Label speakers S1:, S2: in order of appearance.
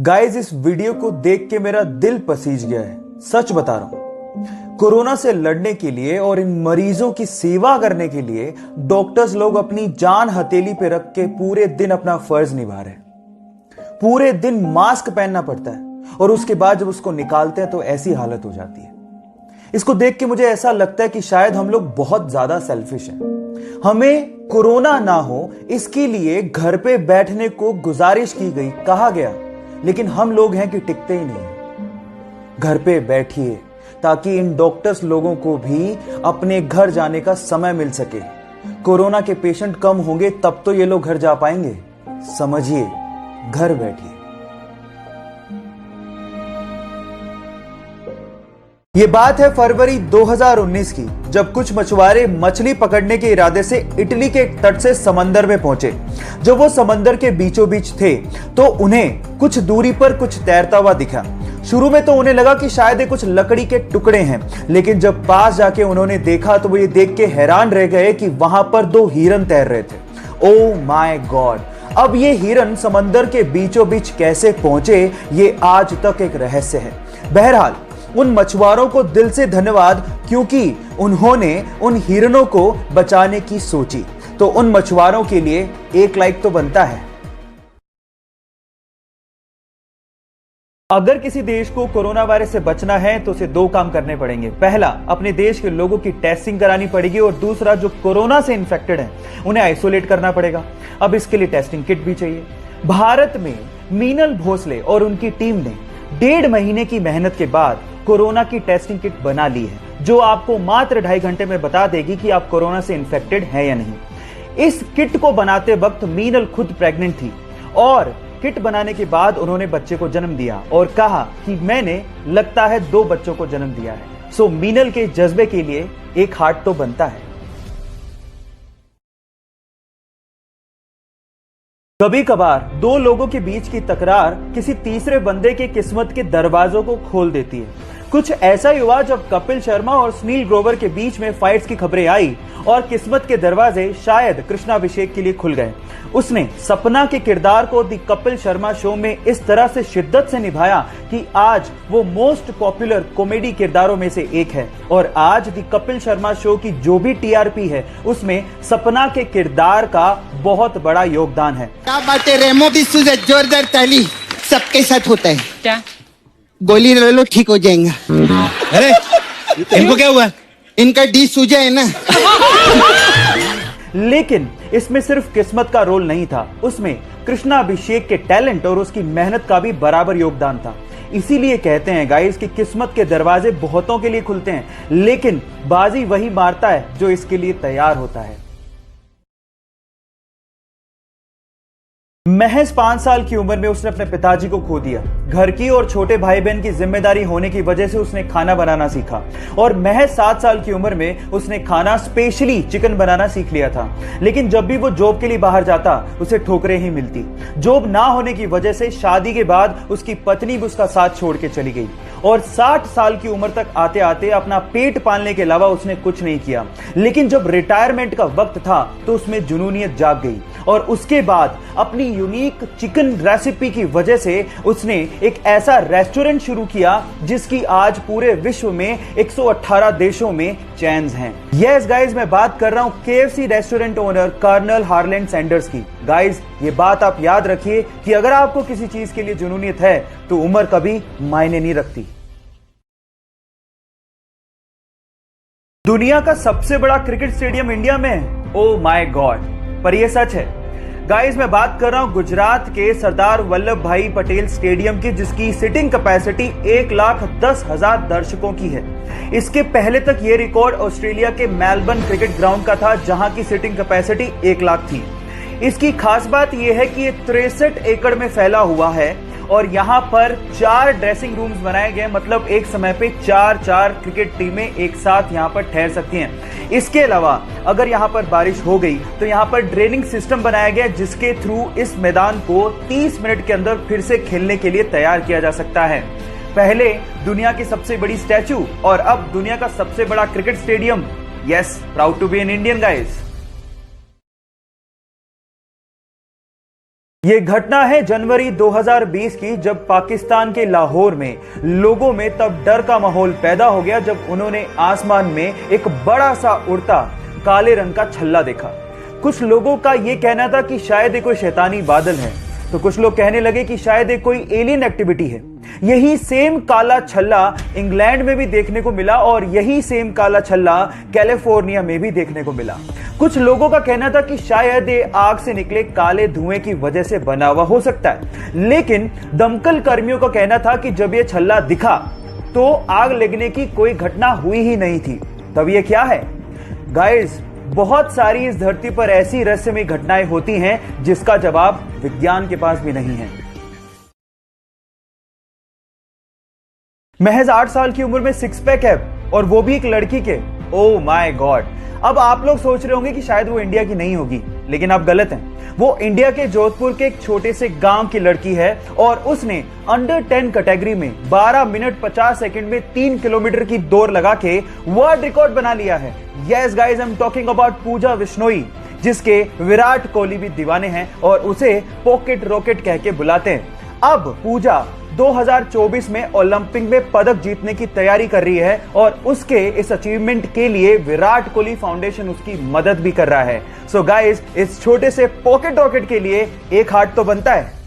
S1: Guys, इस video को देख के मेरा दिल पसीज गया है। सच बता रहा हूं। कोरोना से लड़ने के लिए और इन मरीजों की सेवा करने के लिए डॉक्टर्स लोग अपनी जान हथेली पे रख के पूरे दिन अपना फर्ज निभा रहे हैं। पूरे दिन मास्क पहनना पड़ता है और उसके बाद जब उसको निकालते हैं तो ऐसी हालत हो जाती है। इसको देख के मुझे ऐसा लगता है कि शायद हम लोग बहुत ज्यादा सेल्फिश हैं। हमें कोरोना ना हो इसके लिए घर पे बैठने को गुजारिश की गई, कहा गया, लेकिन हम लोग हैं कि टिकते ही नहीं। घर पे बैठिए ताकि इन डॉक्टर्स लोगों को भी अपने घर जाने का समय मिल सके। कोरोना के पेशेंट कम होंगे तब तो ये लोग घर जा पाएंगे। समझिए, घर बैठिए। ये बात है फरवरी 2019 की, जब कुछ मछुआरे मछली पकड़ने के इरादे से इटली के तट से समंदर में पहुंचे। जब वो समंदर के बीचों बीच थे तो उन्हें कुछ दूरी पर कुछ तैरता हुआ दिखा। शुरू में तो उन्हें लगा कि शायद ये कुछ लकड़ी के टुकड़े हैं, लेकिन जब पास जाके उन्होंने देखा तो वो ये देख के हैरान रह गए कि वहां पर दो हिरन तैर रहे थे। Oh my God! अब ये हिरन समंदर के बीचों बीच कैसे पहुंचे, ये आज तक एक रहस्य है। बहरहाल, उन मछुआरों को दिल से धन्यवाद, क्योंकि उन्होंने उन हिरणों को बचाने की सोची। तो उन मछुआरों के लिए एक लाइक तो बनता है। अगर किसी देश को कोरोना वायरस से बचना है तो उसे दो काम करने पड़ेंगे। पहला, अपने देश के लोगों की टेस्टिंग करानी पड़ेगी और दूसरा, जो कोरोना से इन्फेक्टेड हैं उन्हें आइसोलेट करना पड़ेगा। अब इसके लिए टेस्टिंग किट भी चाहिए। भारत में मीनल भोसले और उनकी टीम ने 1.5 महीने की मेहनत के बाद कोरोना की टेस्टिंग किट बना ली है, जो आपको मात्र 2.5 घंटे में बता देगी कि आप कोरोना से इन्फेक्टेड हैं या नहीं। इस किट को बनाते वक्त मीनल खुद प्रेग्नेंट थी और किट बनाने के बाद उन्होंने बच्चे को जन्म दिया और कहा कि मैंने लगता है 2 बच्चों को जन्म दिया है। सो मीनल के जज्बे के लिए एक हार्ट तो बनता है। कभी कभार 2 लोगों के बीच की तकरार किसी तीसरे बंदे के किस्मत के दरवाजों को खोल देती है। कुछ ऐसा ही हुआ जब कपिल शर्मा और सुनील ग्रोवर के बीच में फाइट्स की खबरें आई और किस्मत के दरवाजे शायद कृष्णाभिषेक के लिए खुल गए। उसने सपना के किरदार को दी कपिल शर्मा शो में इस तरह से शिद्दत से निभाया कि आज वो मोस्ट पॉपुलर कॉमेडी किरदारों में से एक है। और आज दी कपिल शर्मा शो की जो भी टीआरपी है उसमें सपना के किरदार का बहुत बड़ा योगदान है।
S2: क्या बातें, रेमो भी सूझे, जोरदार ताली। सबके साथ होता है क्या? गोली ले लो, ठीक हो जाएगा।
S3: अरे इनको क्या हुआ?
S2: इनका डी सूझा है ना।
S1: लेकिन इसमें सिर्फ किस्मत का रोल नहीं था, उसमें कृष्णाभिषेक के टैलेंट और उसकी मेहनत का भी बराबर योगदान था। इसीलिए कहते हैं गाइस कि किस्मत के दरवाजे बहुतों के लिए खुलते हैं, लेकिन बाजी वही मारता है जो इसके लिए तैयार होता है। महज 5 साल की उम्र में उसने अपने पिताजी को खो दिया। घर की और छोटे भाई बहन की जिम्मेदारी होने की वजह से उसने खाना बनाना सीखा और महज 7 साल की उम्र में उसने खाना स्पेशली चिकन बनाना सीख लिया था। लेकिन जब भी वो जॉब के लिए बाहर जाता उसे ठोकरें ही मिलती। जॉब ना होने की वजह से शादी के बाद उसकी पत्नी भी उसका साथ छोड़ के चली गई और 60 साल की उम्र तक आते आते अपना पेट पालने के अलावा उसने कुछ नहीं किया। लेकिन जब रिटायरमेंट का वक्त था तो उसमें जुनूनियत जाग गई और उसके बाद अपनी यूनिक चिकन रेसिपी की वजह से उसने एक ऐसा रेस्टोरेंट शुरू किया जिसकी आज पूरे विश्व में 118 देशों में चेन्स हैं। यस गाइस, मैं बात कर रहा हूं KFC restaurant owner Colonel Harland Sanders की। गाइस, ये बात आप याद रखिए कि अगर आपको किसी चीज के लिए जुनूनियत है तो उम्र कभी मायने नहीं रखती। दुनिया का सबसे बड़ा क्रिकेट स्टेडियम इंडिया में है। Oh my God! पर यह सच है। गाइस, मैं बात कर रहा हूं गुजरात के सरदार वल्लभ भाई पटेल स्टेडियम की, जिसकी सिटिंग कैपेसिटी 1,10,000 दर्शकों की है। इसके पहले तक यह रिकॉर्ड ऑस्ट्रेलिया के मेलबर्न क्रिकेट ग्राउंड का था, जहां की सिटिंग कैपेसिटी 1 लाख थी। इसकी खास बात यह है कि यह 63 एकड़ में फैला हुआ है और यहां पर 4 ड्रेसिंग रूम्स बनाए गए, मतलब एक समय पे 4 क्रिकेट टीमें एक साथ यहां पर ठहर सकती हैं। इसके अलावा अगर यहां पर बारिश हो गई तो यहां पर ड्रेनिंग सिस्टम बनाया गया, जिसके थ्रू इस मैदान को 30 मिनट के अंदर फिर से खेलने के लिए तैयार किया जा सकता है। पहले दुनिया की सबसे बड़ी स्टैच्यू और अब दुनिया का सबसे बड़ा cricket stadium. Yes, proud to be an Indian guys. ये घटना है जनवरी 2020 की, जब पाकिस्तान के लाहौर में लोगों में तब डर का माहौल पैदा हो गया जब उन्होंने आसमान में एक बड़ा सा उड़ता काले रंग का छल्ला देखा। कुछ लोगों का यह कहना था कि शायद ये कोई शैतानी बादल है, तो कुछ लोग कहने लगे कि शायद ये कोई एलियन एक्टिविटी है। यही सेम काला छल्ला इंग्लैंड में भी देखने को मिला और यही सेम काला छल्ला कैलिफोर्निया में भी देखने को मिला। कुछ लोगों का कहना था कि शायद ये आग से निकले काले धुएं की वजह से बना हुआ हो सकता है, लेकिन दमकल कर्मियों का कहना था कि जब ये छल्ला दिखा तो आग लगने की कोई घटना हुई ही नहीं थी। तब ये क्या है गाइस? बहुत सारी इस धरती पर ऐसी रहस्यमयी घटनाएं होती हैं जिसका जवाब विज्ञान के पास भी नहीं है। महज 8 साल की उम्र में 6 पैक है और वो भी एक लड़की के। Oh my God. अब आप लोग सोच रहे होंगे कि शायद वो इंडिया की नहीं होगी, लेकिन आप गलत हैं। वो इंडिया के जोधपुर के एक छोटे से गांव की लड़की है और उसने अंडर 10 कैटेगरी में 12 मिनट 50 सेकंड में 3 किलोमीटर की दौड़ लगा के वर्ल्ड रिकॉर्ड बना लिया है। Yes guys, I am talking about Pooja Bishnoi, जिसके विराट कोहली भी दीवाने हैं और उसे पॉकेट रॉकेट कह के बुलाते हैं। अब पूजा 2024 में ओलंपिक में पदक जीतने की तैयारी कर रही है और उसके इस अचीवमेंट के लिए विराट कोहली फाउंडेशन उसकी मदद भी कर रहा है। सो गाइस, इस छोटे से पॉकेट रॉकेट के लिए एक हार्ट तो बनता है।